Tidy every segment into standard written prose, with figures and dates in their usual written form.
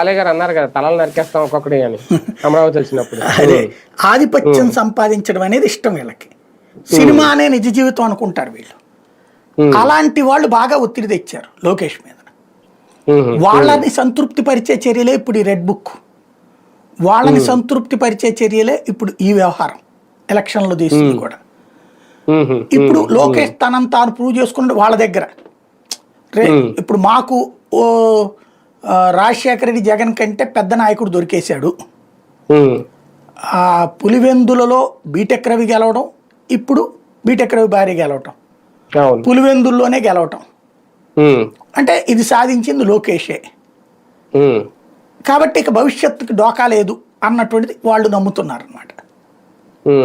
బాలయ్య గారు అన్నారు కదా, తలలు నరికేస్తాం ఒక్కొక్కటి అని అమరావతి వచ్చినప్పుడు. అదే ఆధిపత్యం సంపాదించడం అనేది ఇష్టం వీళ్ళకి. సినిమానే నిజ జీవితం అనుకుంటారు వీళ్ళు. అలాంటి వాళ్ళు బాగా ఒత్తిడి తెచ్చారు లోకేష్ మీద. వాళ్ళని సంతృప్తి పరిచే చర్యలే ఇప్పుడు ఈ రెడ్ బుక్, వాళ్ళని సంతృప్తి పరిచే చర్యలే ఇప్పుడు ఈ వ్యవహారం ఎలక్షన్లో తీసుకుంది కూడా. ఇప్పుడు లోకేష్ తనంత తాను ప్రూవ్ చేసుకున్నాడు వాళ్ళ దగ్గర. ఇప్పుడు మాకు ఓ రాజశేఖర రెడ్డి జగన్ కంటే పెద్ద నాయకుడు దొరికేశాడు. ఆ పులివెందులలో బీటెక్ రవి గెలవడం, ఇప్పుడు బీటెక్ రవి భార్య గెలవటం, పులివెందుల్లోనే గెలవటం అంటే ఇది సాధించింది లోకేషే. కాబట్టి ఇక భవిష్యత్తుకి డోకా లేదు అన్నటువంటిది వాళ్ళు నమ్ముతున్నారు అనమాట.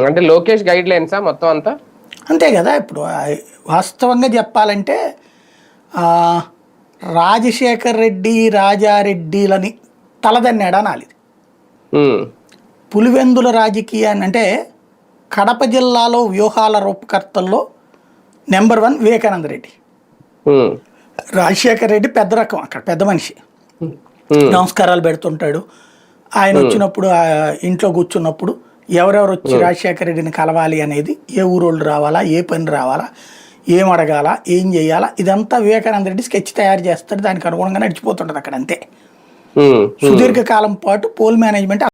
అంటే లోకేష్ గైడ్ లైన్సా మొత్తం అంతా? అంతే కదా. ఇప్పుడు వాస్తవంగా చెప్పాలంటే రాజశేఖర్ రెడ్డి రాజారెడ్డిలని తలదన్నాడు అనాలి. పులివెందుల రాజకీయాన్ని అంటే కడప జిల్లాలో వ్యూహాల రూపకర్తల్లో నెంబర్ 1 వివేకానంద రెడ్డి. రాజశేఖర్ రెడ్డి పెద్ద రకం, అక్కడ పెద్ద మనిషి, నమస్కారాలు పెడుతుంటాడు. ఆయన వచ్చినప్పుడు ఇంట్లో కూర్చున్నప్పుడు ఎవరెవరు వచ్చి రాజశేఖర రెడ్డిని కలవాలి అనేది, ఏ ఊరోళ్ళు రావాలా, ఏ పని రావాలా, ఏం అడగాల, ఏం చేయాలా, ఇదంతా వివేకానంద రెడ్డి స్కెచ్ తయారు చేస్తాడు. దానికి అనుగుణంగా నడిచిపోతుంటది అక్కడ. అంతే. సుదీర్ఘకాలం పాటు పోల్ మేనేజ్మెంట్